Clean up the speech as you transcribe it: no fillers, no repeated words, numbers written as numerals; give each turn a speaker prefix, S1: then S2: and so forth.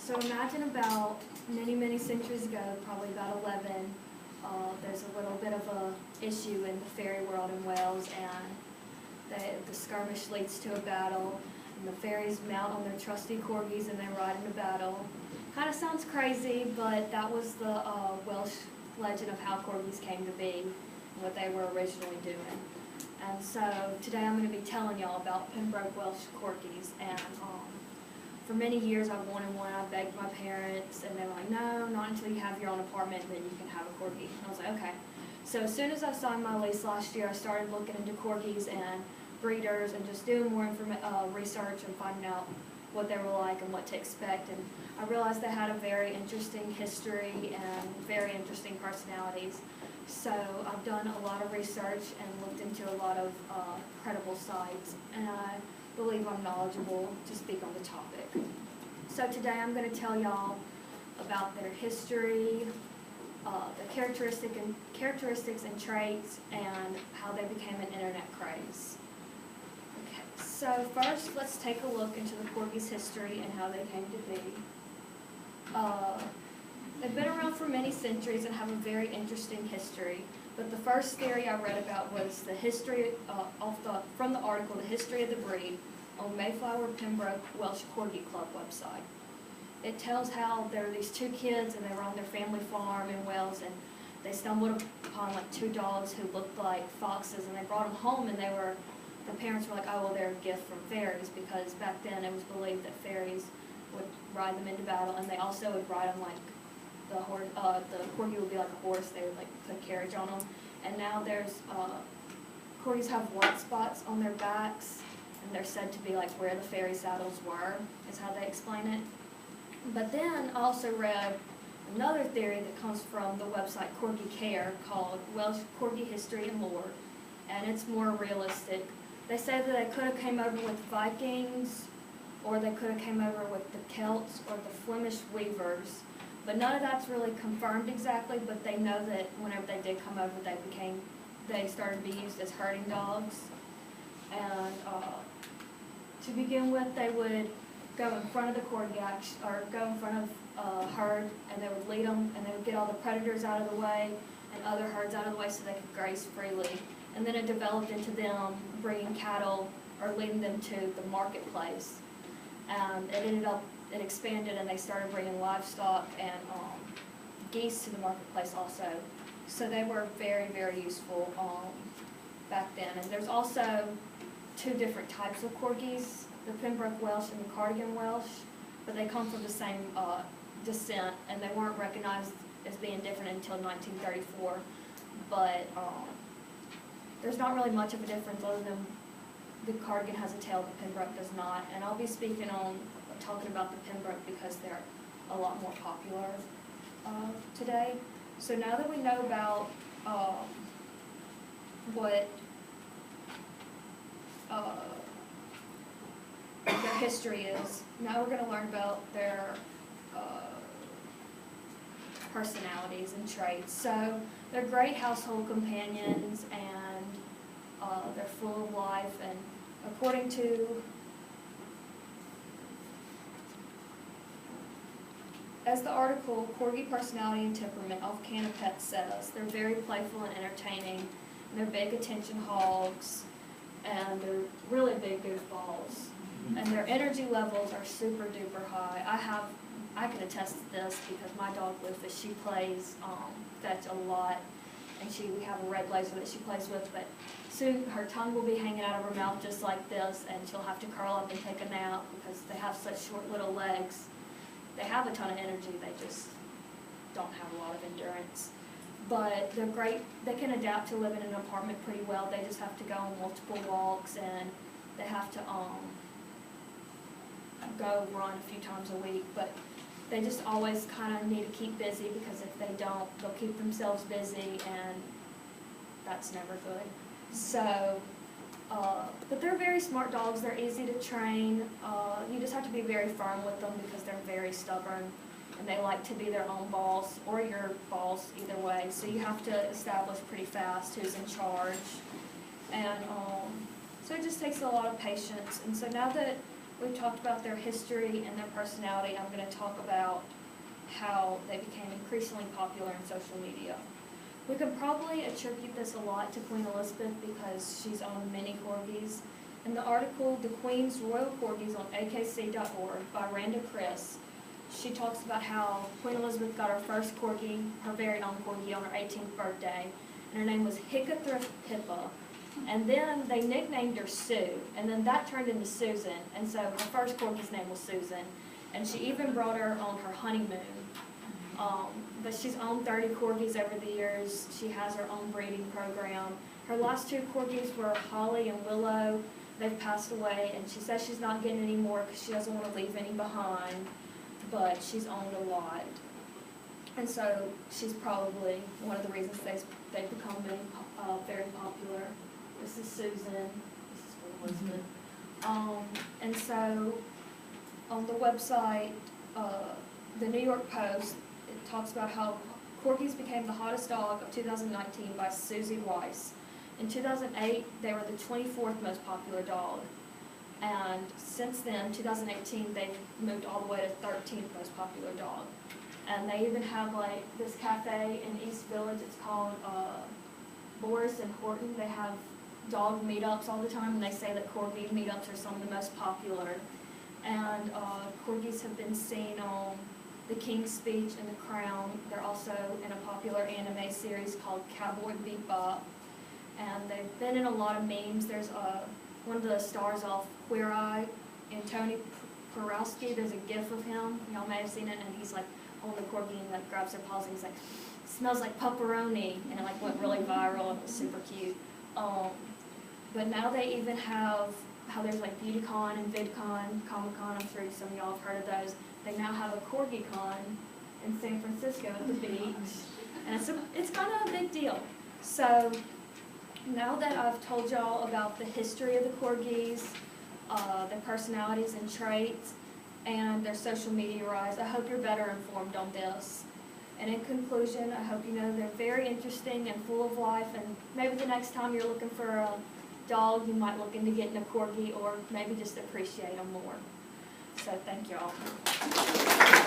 S1: So imagine about many centuries ago, probably about 11, there's a little bit of a issue in the fairy world in Wales, and the skirmish leads to a battle, and the fairies mount on their trusty corgis and they ride into battle. Kind of sounds crazy, but that was the Welsh legend of how corgis came to be and what they were originally doing. And so today I'm going to be telling y'all about Pembroke Welsh corgis. And for many years I wanted one. I begged my parents, and they were like, no, not until you have your own apartment, then you can have a corgi. And I was like, okay. So as soon as I signed my lease last year, I started looking into corgis and breeders and just doing more research and finding out what they were like and what to expect. And I realized they had a very interesting history and very interesting personalities. So I've done a lot of research and looked into a lot of credible sites, and I believe I'm knowledgeable to speak on the topic. So today I'm going to tell y'all about their history, the characteristics and traits, and how they became an internet craze. Okay, so first let's take a look into the corgi's history and how they came to be. They've been around for many centuries and have a very interesting history. But the first theory I read about was the history from the article, The History of the Breed, on Mayflower Pembroke Welsh Corgi Club website. It tells how there were these two kids and they were on their family farm in Wales, and they stumbled upon like two dogs who looked like foxes, and they brought them home, and the parents were like, oh, well, they're a gift from fairies, because back then it was believed that fairies would ride them into battle, and they also would ride them like the corgi would be like a horse. They would like put a carriage on them. And now corgis have white spots on their backs, and they're said to be like where the fairy saddles were, is how they explain it. But then I also read another theory that comes from the website Corgi Care, called Welsh Corgi History and Lore, and it's more realistic. They say that they could have came over with Vikings, or they could have came over with the Celts or the Flemish weavers. But none of that's really confirmed exactly, but they know that whenever they did come over, they started to be used as herding dogs. And to begin with, they would go in front of the corgi, or go in front of a herd, and they would lead them, and they would get all the predators out of the way and other herds out of the way so they could graze freely. And then it developed into them bringing cattle or leading them to the marketplace. And it expanded, and they started bringing livestock and geese to the marketplace also. So they were very useful back then. And there's also two different types of corgis, the Pembroke Welsh and the Cardigan Welsh, but they come from the same descent, and they weren't recognized as being different until 1934. But there's not really much of a difference other than the Cardigan has a tail, the Pembroke does not. And I'll be talking about the Pembroke because they're a lot more popular today. So now that we know about what their history is, now we're going to learn about their personalities and traits. So they're great household companions, and they're full of life, and according to as the article, Corgi Personality and Temperament off Can of Pets says, they're very playful and entertaining, and they're big attention hogs, and they're really big goofballs, and their energy levels are super duper high. I can attest to this because my dog Rufus, she plays fetch a lot, and we have a red blazer that she plays with, but soon her tongue will be hanging out of her mouth just like this, and she'll have to curl up and take a nap because they have such short little legs. They have a ton of energy, they just don't have a lot of endurance. But they're great, they can adapt to living in an apartment pretty well. They just have to go on multiple walks, and they have to go run a few times a week. But they just always kind of need to keep busy, because if they don't, they'll keep themselves busy, and that's never good. So, but they're very smart dogs. They're easy to train. You just have to be very firm with them because they're very stubborn, and they like to be their own boss or your boss, either way. So you have to establish pretty fast who's in charge. And so it just takes a lot of patience. And so now that We've talked about their history and their personality. I'm going to talk about how they became increasingly popular in social media. We could probably attribute this a lot to Queen Elizabeth because she's owned many corgis. In the article, The Queen's Royal Corgis on akc.org by Randa Chris, she talks about how Queen Elizabeth got her first corgi, her very own corgi, on her 18th birthday, and her name was Hickathrift Pippa. And then they nicknamed her Sue, and then that turned into Susan, and so her first corgi's name was Susan, and she even brought her on her honeymoon. But she's owned 30 corgis over the years. She has her own breeding program. Her last two corgis were Holly and Willow. They've passed away, and she says she's not getting any more because she doesn't want to leave any behind, but she's owned a lot. And so she's probably one of the reasons they've become very popular. This is Susan. This is Queen Elizabeth. And so on the website, the New York Post, it talks about how corgis became the hottest dog of 2019 by Susie Weiss. In 2008, they were the 24th most popular dog. And since then, 2018, they've moved all the way to 13th most popular dog. And they even have like this cafe in East Village. It's called Boris and Horton. They have dog meetups all the time, and they say that corgi meetups are some of the most popular. And corgis have been seen on The King's Speech and The Crown. They're also in a popular anime series called Cowboy Bebop. And they've been in a lot of memes. There's one of the stars off Queer Eye, Antoni Porowski. There's a gif of him. Y'all may have seen it, and he's like on the corgi and like grabs their paws and he's like, smells like pepperoni, and it like went really viral and it was super cute. But now they even have how there's like BeautyCon and VidCon, Comic-Con. I'm sure some of y'all have heard of those. They now have a CorgiCon in San Francisco at the beach, and it's kind of a big deal. So now that I've told y'all about the history of the corgis, their personalities and traits, and their social media rise, I hope you're better informed on this. And in conclusion, I hope you know they're very interesting and full of life, and maybe the next time you're looking for a dog, you might look into getting a corgi, or maybe just appreciate them more. So thank you all.